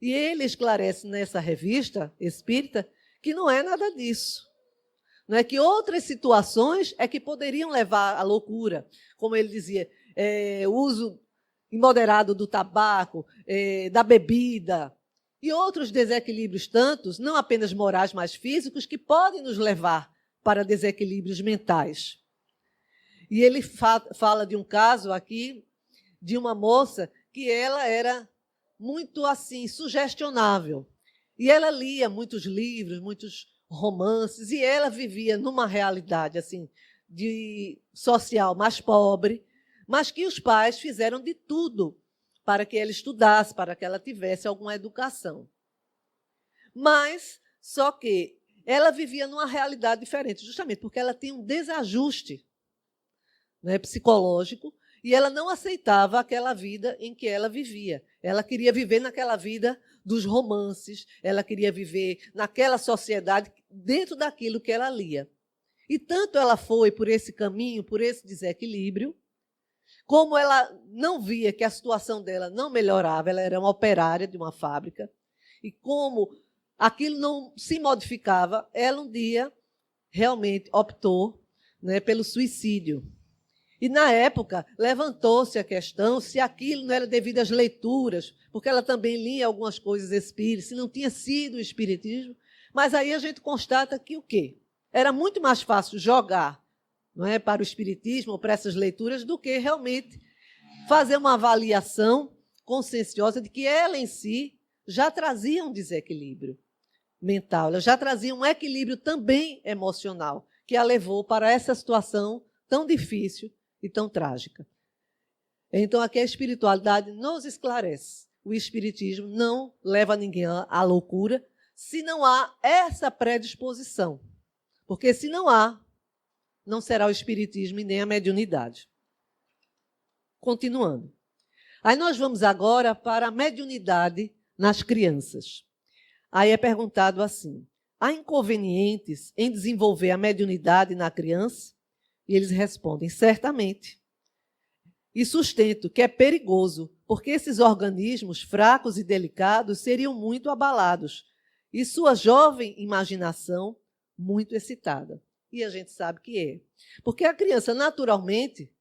E ele esclarece nessa revista espírita que não é nada disso. Não é que outras situações é que poderiam levar à loucura, como ele dizia, o uso imoderado do tabaco, da bebida, e outros desequilíbrios tantos, não apenas morais, mas físicos, que podem nos levar para desequilíbrios mentais. E ele fala de um caso aqui, de uma moça que ela era muito assim, sugestionável. E ela lia muitos livros, muitos romances, e ela vivia numa realidade assim, de social mais pobre, mas que os pais fizeram de tudo para que ela estudasse, para que ela tivesse alguma educação. Mas, só que ela vivia numa realidade diferente, justamente porque ela tinha um desajuste, né, psicológico, e ela não aceitava aquela vida em que ela vivia. Ela queria viver naquela vida dos romances, ela queria viver naquela sociedade dentro daquilo que ela lia. E tanto ela foi por esse caminho, por esse desequilíbrio, como ela não via que a situação dela não melhorava, ela era uma operária de uma fábrica, e como aquilo não se modificava, ela um dia realmente optou, né, pelo suicídio. E, na época, levantou-se a questão se aquilo não era devido às leituras, porque ela também lia algumas coisas espíritas, se não tinha sido o espiritismo. Mas aí a gente constata que o quê? Era muito mais fácil jogar, não é, para o espiritismo ou para essas leituras do que realmente fazer uma avaliação conscienciosa de que ela em si já trazia um desequilíbrio mental, ela já trazia um equilíbrio também emocional, que a levou para essa situação tão difícil e tão trágica. Então, aqui a espiritualidade nos esclarece. O espiritismo não leva ninguém à loucura se não há essa predisposição. Porque se não há, não será o espiritismo e nem a mediunidade. Continuando. Aí nós vamos agora para a mediunidade nas crianças. Aí é perguntado assim: há inconvenientes em desenvolver a mediunidade na criança? E eles respondem: certamente. E sustento que é perigoso, porque esses organismos fracos e delicados seriam muito abalados, e sua jovem imaginação muito excitada. E a gente sabe que é. Porque a criança, naturalmente,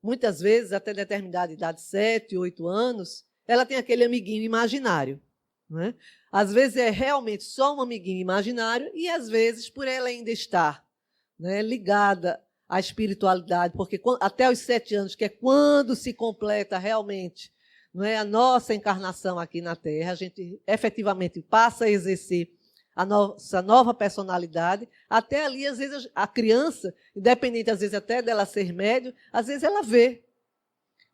muitas vezes, até determinada idade, 7, 8 anos, ela tem aquele amiguinho imaginário. Não é? Às vezes é realmente só um amiguinho imaginário, e às vezes, por ela ainda estar, né, ligada à espiritualidade, porque até os 7 anos, que é quando se completa realmente, não é, a nossa encarnação aqui na Terra, a gente efetivamente passa a exercer a nossa nova personalidade. Até ali, às vezes, a criança, independente, às vezes, até dela ser médio, às vezes ela vê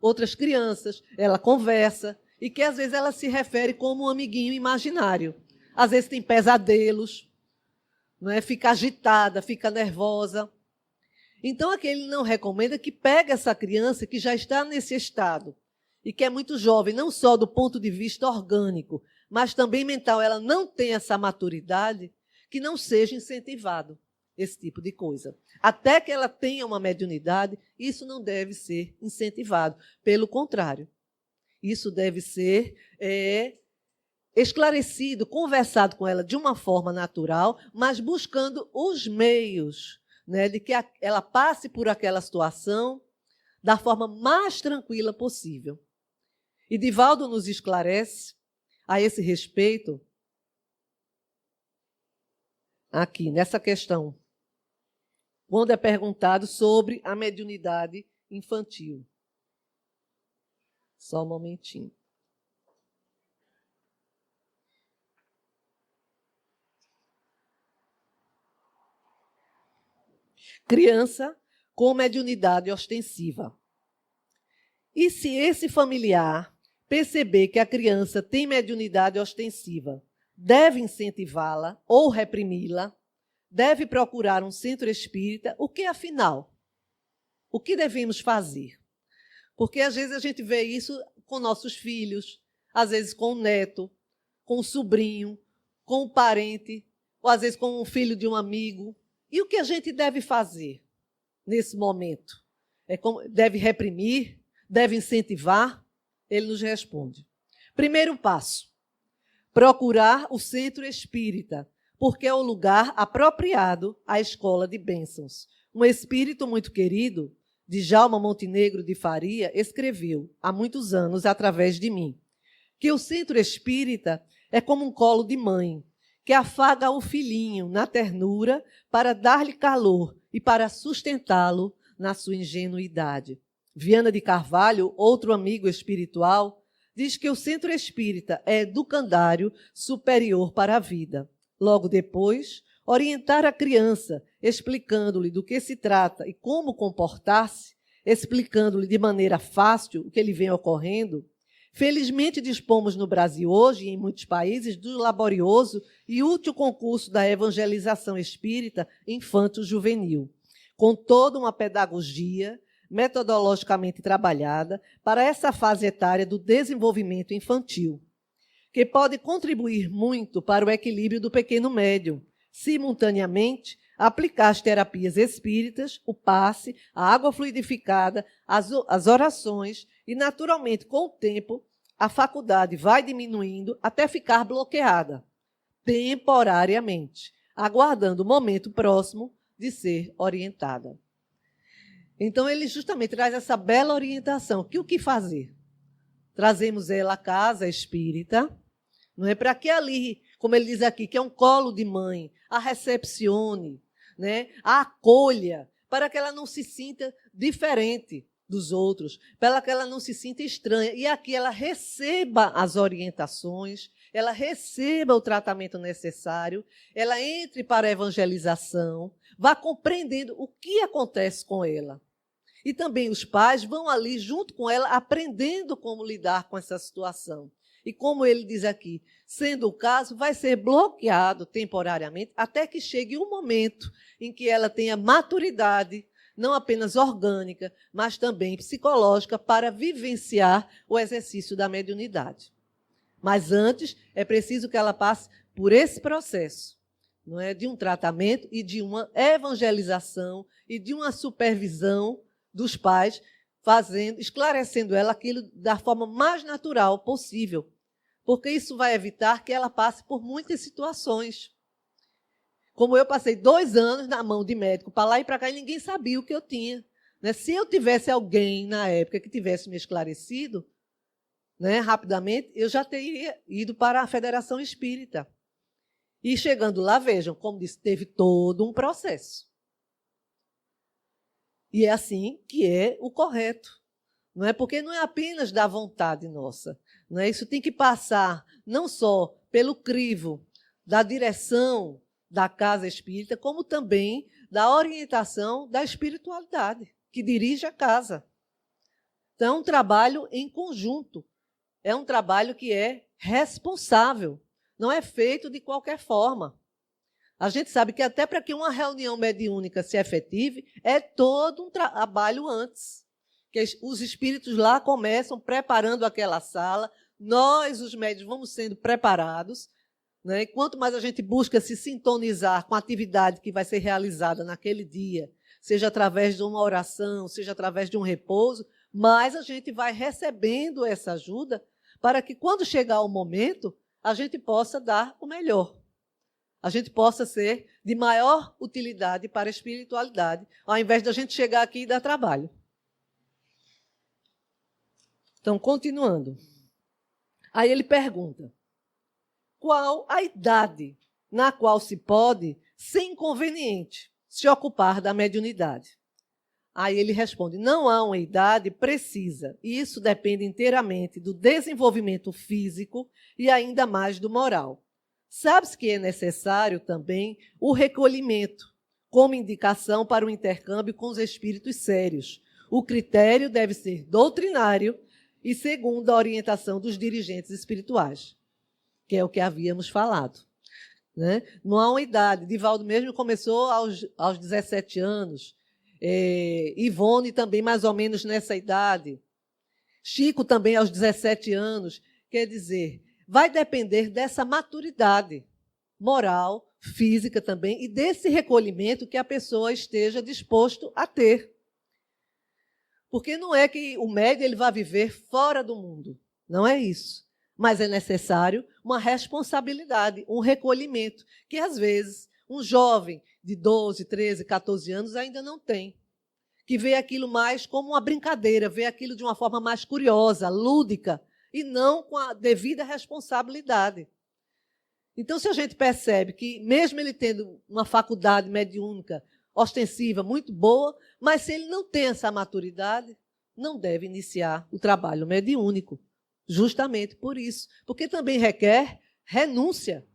outras crianças, ela conversa, e que às vezes ela se refere como um amiguinho imaginário. Às vezes tem pesadelos, não é? Fica agitada, fica nervosa. Então, aqui ele não recomenda que pegue essa criança que já está nesse estado e que é muito jovem, não só do ponto de vista orgânico, mas também mental. Ela não tem essa maturidade, que não seja incentivado esse tipo de coisa. Até que ela tenha uma mediunidade, isso não deve ser incentivado. Pelo contrário, isso deve ser esclarecido, conversado com ela de uma forma natural, mas buscando os meios, né, de que ela passe por aquela situação da forma mais tranquila possível. E Divaldo nos esclarece a esse respeito, aqui, nessa questão, quando é perguntado sobre a mediunidade infantil. Só um momentinho. Criança com mediunidade ostensiva. E se esse familiar perceber que a criança tem mediunidade ostensiva, deve incentivá-la ou reprimi-la, deve procurar um centro espírita, o que afinal? O que devemos fazer? Porque às vezes a gente vê isso com nossos filhos, às vezes com o neto, com o sobrinho, com o parente, ou às vezes com o filho de um amigo. E o que a gente deve fazer nesse momento? Deve reprimir? Deve incentivar? Ele nos responde. Primeiro passo: procurar o centro espírita, porque é o lugar apropriado à escola de bênçãos. Um espírito muito querido, Djalma Montenegro de Faria, escreveu há muitos anos, através de mim, que o centro espírita é como um colo de mãe, que afaga o filhinho na ternura para dar-lhe calor e para sustentá-lo na sua ingenuidade. Viana de Carvalho, outro amigo espiritual, diz que o centro espírita é educandário superior para a vida. Logo depois, orientar a criança, explicando-lhe do que se trata e como comportar-se, explicando-lhe de maneira fácil o que lhe vem ocorrendo. Felizmente, dispomos no Brasil hoje e em muitos países do laborioso e útil concurso da evangelização espírita infanto-juvenil, com toda uma pedagogia, metodologicamente trabalhada para essa fase etária do desenvolvimento infantil, que pode contribuir muito para o equilíbrio do pequeno médium, simultaneamente aplicar as terapias espíritas, o passe, a água fluidificada, as orações e, naturalmente, com o tempo, a faculdade vai diminuindo até ficar bloqueada, temporariamente, aguardando o momento próximo de ser orientada. Então, ele justamente traz essa bela orientação. Que o que fazer? Trazemos ela à casa espírita, não é? Para que ali, como ele diz aqui, que é um colo de mãe, a recepcione, né? A acolha, para que ela não se sinta diferente dos outros, para que ela não se sinta estranha. E aqui ela receba as orientações, ela receba o tratamento necessário, ela entre para a evangelização, vá compreendendo o que acontece com ela. E também os pais vão ali junto com ela, aprendendo como lidar com essa situação. E como ele diz aqui, sendo o caso, vai ser bloqueado temporariamente até que chegue um momento em que ela tenha maturidade, não apenas orgânica, mas também psicológica, para vivenciar o exercício da mediunidade. Mas antes, é preciso que ela passe por esse processo, não é? De um tratamento e de uma evangelização e de uma supervisão dos pais, esclarecendo ela aquilo da forma mais natural possível, porque isso vai evitar que ela passe por muitas situações. Como eu passei 2 anos na mão de médico, para lá e para cá, e ninguém sabia o que eu tinha. Né? Se eu tivesse alguém na época que tivesse me esclarecido, né, rapidamente, eu já teria ido para a Federação Espírita. E chegando lá, vejam, como disse, teve todo um processo. E é assim que é o correto. Não é? Porque não é apenas da vontade nossa. Não é? Isso tem que passar não só pelo crivo da direção da casa espírita, como também da orientação da espiritualidade, que dirige a casa. Então, é um trabalho em conjunto. É um trabalho que é responsável. Não é feito de qualquer forma. A gente sabe que até para que uma reunião mediúnica se efetive, é todo um trabalho antes. Que os espíritos lá começam preparando aquela sala, nós, os médiuns, vamos sendo preparados, né? E quanto mais a gente busca se sintonizar com a atividade que vai ser realizada naquele dia, seja através de uma oração, seja através de um repouso, mais a gente vai recebendo essa ajuda para que, quando chegar o momento, a gente possa dar o melhor. A gente possa ser de maior utilidade para a espiritualidade, ao invés de a gente chegar aqui e dar trabalho. Então, continuando. Aí ele pergunta, qual a idade na qual se pode, sem inconveniente, se ocupar da mediunidade? Aí ele responde, não há uma idade precisa, e isso depende inteiramente do desenvolvimento físico e ainda mais do moral. Sabe-se que é necessário também o recolhimento, como indicação para o intercâmbio com os espíritos sérios. O critério deve ser doutrinário e segundo a orientação dos dirigentes espirituais, que é o que havíamos falado. Né? Não há uma idade. Divaldo mesmo começou aos 17 anos, Ivone também mais ou menos nessa idade, Chico também aos 17 anos. Quer dizer, vai depender dessa maturidade moral, física também, e desse recolhimento que a pessoa esteja disposto a ter. Porque não é que o médium ele vai viver fora do mundo, não é isso. Mas é necessário uma responsabilidade, um recolhimento, que às vezes um jovem de 12, 13, 14 anos ainda não tem, que vê aquilo mais como uma brincadeira, vê aquilo de uma forma mais curiosa, lúdica, e não com a devida responsabilidade. Então, se a gente percebe que, mesmo ele tendo uma faculdade mediúnica ostensiva muito boa, mas se ele não tem essa maturidade, não deve iniciar o trabalho mediúnico, justamente por isso, porque também requer renúncia.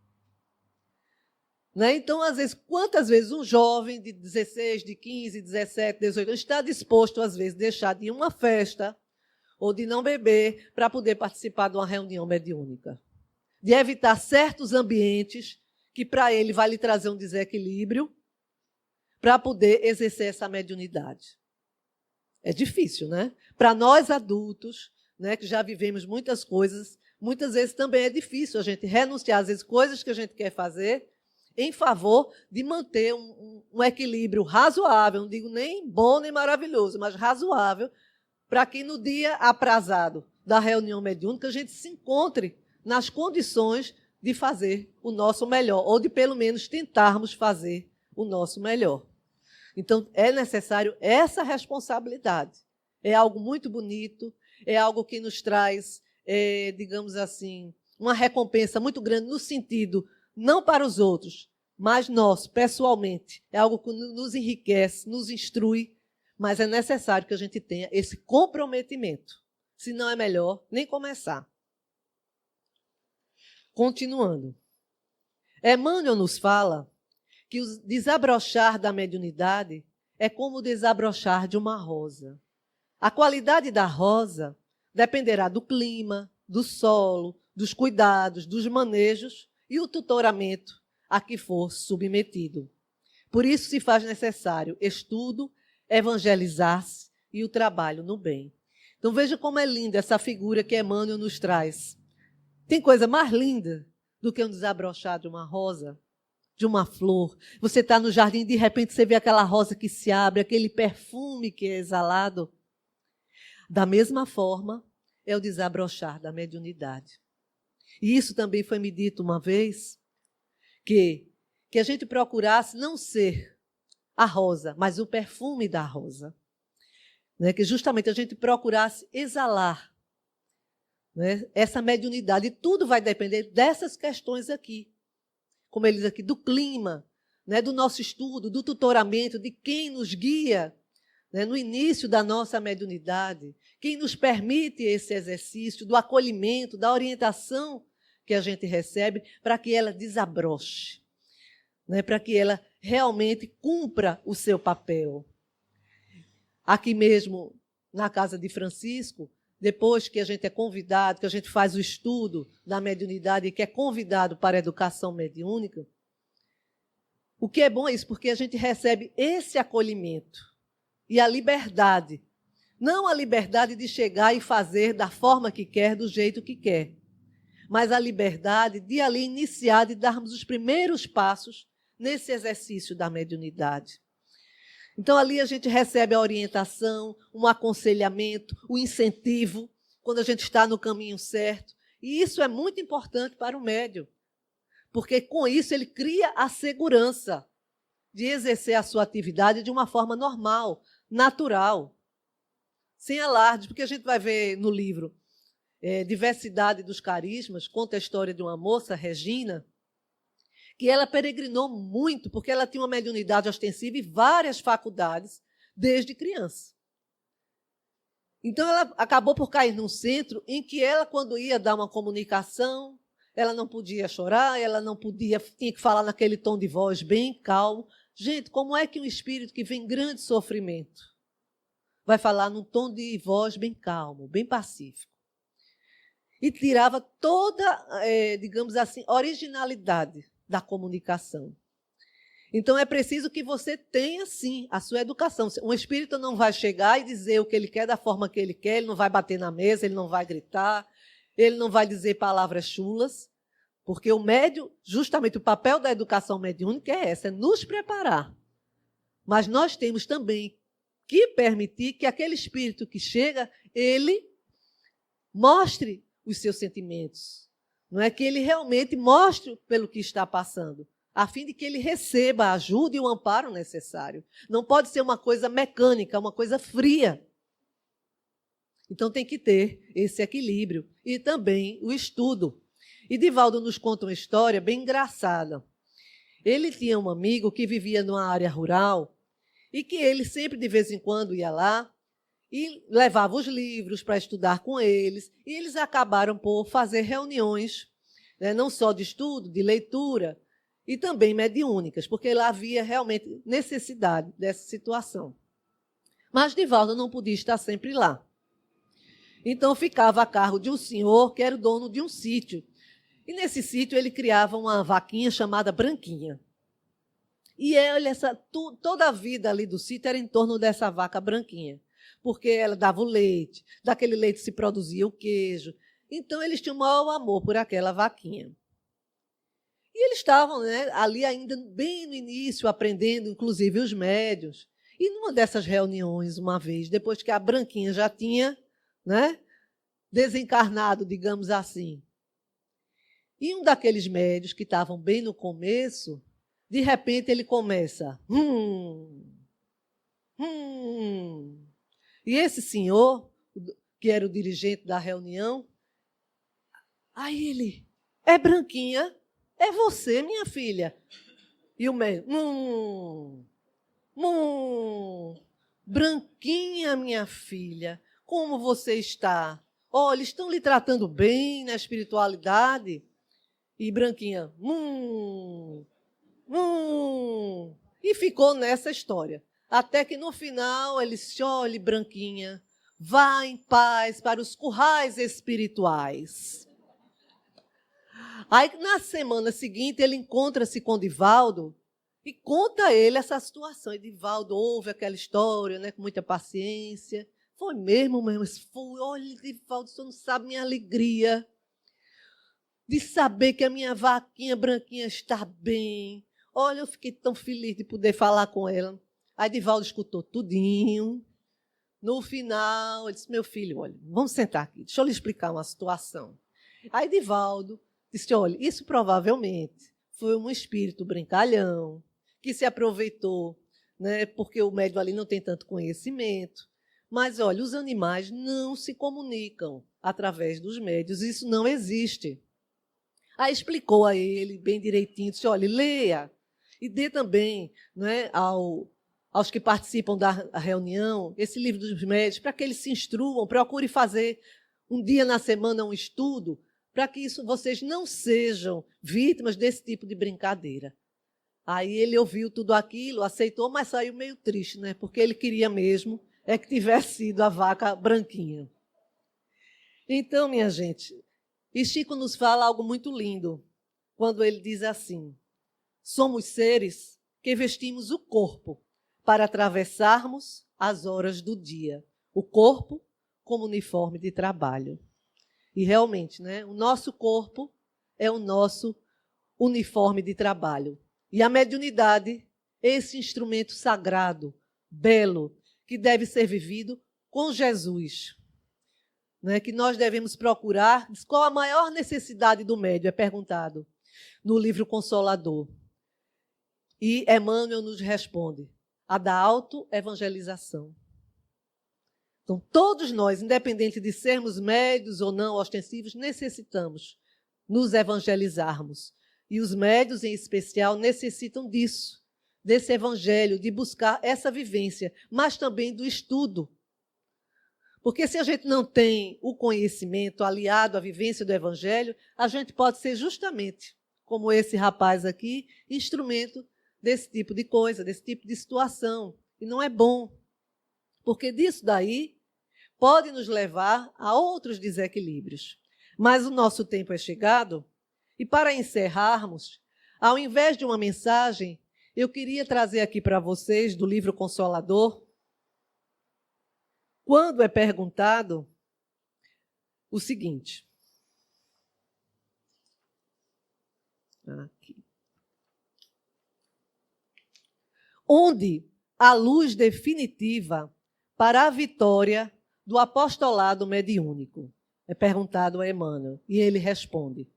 Né? Então, às vezes, quantas vezes um jovem de 16, de 15, 17, 18 anos está disposto, às vezes, a deixar de ir a uma festa ou de não beber para poder participar de uma reunião mediúnica? De evitar certos ambientes que, para ele, vai lhe trazer um desequilíbrio para poder exercer essa mediunidade. É difícil, né? Para nós adultos, né, que já vivemos muitas coisas, muitas vezes também é difícil a gente renunciar, às vezes, coisas que a gente quer fazer em favor de manter um equilíbrio razoável, não digo nem bom nem maravilhoso, mas razoável, para que no dia aprazado da reunião mediúnica a gente se encontre nas condições de fazer o nosso melhor, ou de pelo menos tentarmos fazer o nosso melhor. Então, é necessário essa responsabilidade. É algo muito bonito, é algo que nos traz, digamos assim, uma recompensa muito grande no sentido, não para os outros, mas nós, pessoalmente. É algo que nos enriquece, nos instrui, mas é necessário que a gente tenha esse comprometimento. Senão é melhor nem começar. Continuando. Emmanuel nos fala que o desabrochar da mediunidade é como o desabrochar de uma rosa. A qualidade da rosa dependerá do clima, do solo, dos cuidados, dos manejos e o tutoramento a que for submetido. Por isso se faz necessário estudo, evangelizar-se e o trabalho no bem. Então veja como é linda essa figura que Emmanuel nos traz. Tem coisa mais linda do que um desabrochar de uma rosa, de uma flor. Você está no jardim e de repente você vê aquela rosa que se abre, aquele perfume que é exalado. Da mesma forma, é o desabrochar da mediunidade. E isso também foi me dito uma vez, que a gente procurasse não ser a rosa, mas o perfume da rosa. Né? Que justamente a gente procurasse exalar, né, essa mediunidade. E tudo vai depender dessas questões aqui. Como ele diz aqui, do clima, né, do nosso estudo, do tutoramento, de quem nos guia, né, no início da nossa mediunidade, quem nos permite esse exercício do acolhimento, da orientação que a gente recebe para que ela desabroche, né, para que ela realmente cumpra o seu papel. Aqui mesmo, na casa de Francisco, depois que a gente é convidado, que a gente faz o estudo da mediunidade e que é convidado para a educação mediúnica, o que é bom é isso, porque a gente recebe esse acolhimento e a liberdade. Não a liberdade de chegar e fazer da forma que quer, do jeito que quer, mas a liberdade de ali iniciar, de darmos os primeiros passos nesse exercício da mediunidade. Então, ali a gente recebe a orientação, um aconselhamento, o incentivo, quando a gente está no caminho certo. E isso é muito importante para o médium, porque com isso ele cria a segurança de exercer a sua atividade de uma forma normal, natural, sem alarde, porque a gente vai ver no livro Diversidade dos Carismas, conta a história de uma moça, Regina, que ela peregrinou muito, porque ela tinha uma mediunidade ostensiva e várias faculdades desde criança. Então, ela acabou por cair num centro em que ela, quando ia dar uma comunicação, ela não podia chorar, ela não podia, tinha que falar naquele tom de voz bem calmo. Gente, como é que um espírito que vem em grande sofrimento vai falar num tom de voz bem calmo, bem pacífico? E tirava toda, digamos assim, originalidade da comunicação. Então, é preciso que você tenha, sim, a sua educação. Um espírito não vai chegar e dizer o que ele quer da forma que ele quer, ele não vai bater na mesa, ele não vai gritar, ele não vai dizer palavras chulas, porque o médium, justamente o papel da educação mediúnica é essa, é nos preparar. Mas nós temos também que permitir que aquele espírito que chega, ele mostre os seus sentimentos. Não é que ele realmente mostre pelo que está passando, a fim de que ele receba a ajuda e o amparo necessário. Não pode ser uma coisa mecânica, uma coisa fria. Então tem que ter esse equilíbrio e também o estudo. E Divaldo nos conta uma história bem engraçada. Ele tinha um amigo que vivia numa área rural e que ele sempre, de vez em quando, ia lá e levava os livros para estudar com eles, e eles acabaram por fazer reuniões, né, não só de estudo, de leitura, e também mediúnicas, porque lá havia realmente necessidade dessa situação. Mas Divaldo não podia estar sempre lá. Então ficava a cargo de um senhor que era o dono de um sítio. E nesse sítio ele criava uma vaquinha chamada Branquinha. E olha, toda a vida ali do sítio era em torno dessa vaca Branquinha. porque ela dava o leite, daquele leite se produzia o queijo. Então, eles tinham o maior amor por aquela vaquinha. E eles estavam, né, ali ainda bem no início, aprendendo, inclusive, os médiuns. E numa dessas reuniões, uma vez, depois que a Branquinha já tinha, né, desencarnado, digamos assim, e um daqueles médiuns que estavam bem no começo, de repente ele começa, E esse senhor, que era o dirigente da reunião, aí ele, é Branquinha, é você, minha filha. E o médico, Branquinha, minha filha, como você está? Olha, estão lhe tratando bem na espiritualidade? E Branquinha, e ficou nessa história. Até que no final ele disse, olhe, Branquinha, vá em paz para os currais espirituais. Aí, na semana seguinte, ele encontra-se com Divaldo e conta a ele essa situação. E Divaldo ouve aquela história, né, com muita paciência. Foi mesmo, foi. Olha, Divaldo, você não sabe minha alegria de saber que a minha vaquinha Branquinha está bem. Olha, eu fiquei tão feliz de poder falar com ela. Aí Divaldo escutou tudinho. No final, ele disse, meu filho, olha, vamos sentar aqui, deixa eu lhe explicar uma situação. Aí Divaldo disse, olha, isso provavelmente foi um espírito brincalhão, que se aproveitou, né, porque o médium ali não tem tanto conhecimento. Mas, olha, os animais não se comunicam através dos médios, isso não existe. Aí explicou a ele bem direitinho, disse, olha, leia e dê também, né, aos que participam da reunião esse livro dos médios, para que eles se instruam, procure fazer um dia na semana um estudo, para que vocês não sejam vítimas desse tipo de brincadeira. Aí ele ouviu tudo aquilo, aceitou, mas saiu meio triste, né? Porque ele queria mesmo que tivesse sido a vaca Branquinha. Então, minha gente, e Chico nos fala algo muito lindo, quando ele diz assim, somos seres que vestimos o corpo para atravessarmos as horas do dia. O corpo como uniforme de trabalho. E realmente, né, o nosso corpo é o nosso uniforme de trabalho. E a mediunidade é esse instrumento sagrado, belo, que deve ser vivido com Jesus. Né, que nós devemos procurar. Qual a maior necessidade do médium? É perguntado no livro Consolador. E Emmanuel nos responde, a da autoevangelização. Então, todos nós, independente de sermos médios ou não ostensivos, necessitamos nos evangelizarmos. E os médios, em especial, necessitam disso, desse evangelho, de buscar essa vivência, mas também do estudo. Porque se a gente não tem o conhecimento aliado à vivência do evangelho, a gente pode ser justamente, como esse rapaz aqui, instrumento desse tipo de coisa, desse tipo de situação. E não é bom, porque disso daí pode nos levar a outros desequilíbrios. Mas o nosso tempo é chegado, e para encerrarmos, ao invés de uma mensagem, eu queria trazer aqui para vocês, do livro Consolador, quando é perguntado o seguinte. Aqui. Onde a luz definitiva para a vitória do apostolado mediúnico? É perguntado a Emmanuel, e ele responde.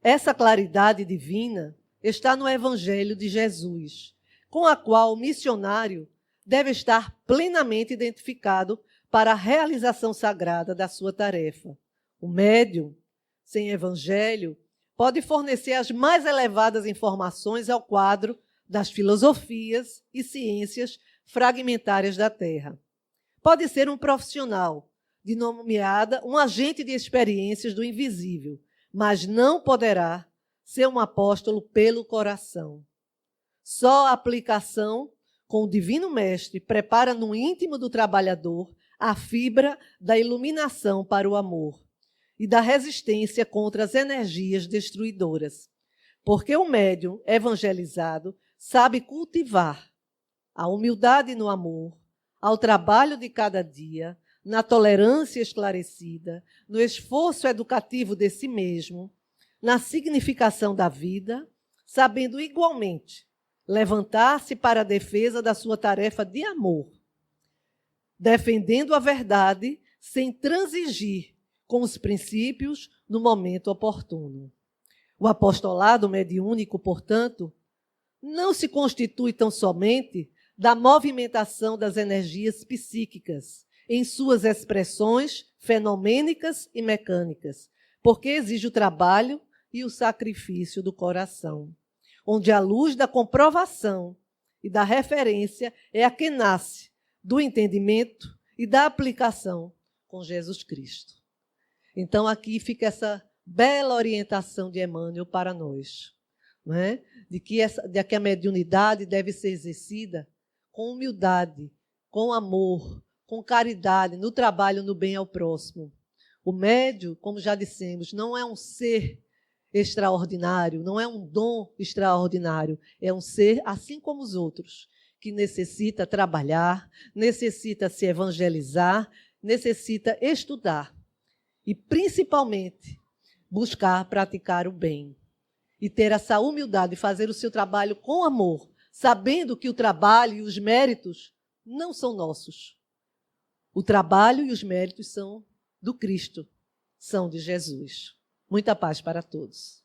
Essa claridade divina está no Evangelho de Jesus, com a qual o missionário deve estar plenamente identificado para a realização sagrada da sua tarefa. O médium, sem Evangelho, pode fornecer as mais elevadas informações ao quadro das filosofias e ciências fragmentárias da Terra. Pode ser um profissional, denominada um agente de experiências do invisível, mas não poderá ser um apóstolo pelo coração. Só a aplicação com o Divino Mestre prepara no íntimo do trabalhador a fibra da iluminação para o amor e da resistência contra as energias destruidoras. Porque o médium evangelizado sabe cultivar a humildade no amor, ao trabalho de cada dia, na tolerância esclarecida, no esforço educativo de si mesmo, na significação da vida, sabendo igualmente levantar-se para a defesa da sua tarefa de amor, defendendo a verdade sem transigir com os princípios no momento oportuno. O apostolado mediúnico, portanto, não se constitui tão somente da movimentação das energias psíquicas em suas expressões fenomênicas e mecânicas, porque exige o trabalho e o sacrifício do coração, onde a luz da comprovação e da referência é a que nasce do entendimento e da aplicação com Jesus Cristo. Então, aqui fica essa bela orientação de Emmanuel para nós, não é? de que a mediunidade deve ser exercida com humildade, com amor, com caridade, no trabalho, no bem ao próximo. O médium, como já dissemos, não é um ser extraordinário, não é um dom extraordinário, é um ser assim como os outros, que necessita trabalhar, necessita se evangelizar, necessita estudar e, principalmente, buscar praticar o bem e ter essa humildade de fazer o seu trabalho com amor, sabendo que o trabalho e os méritos não são nossos. O trabalho e os méritos são do Cristo, são de Jesus. Muita paz para todos.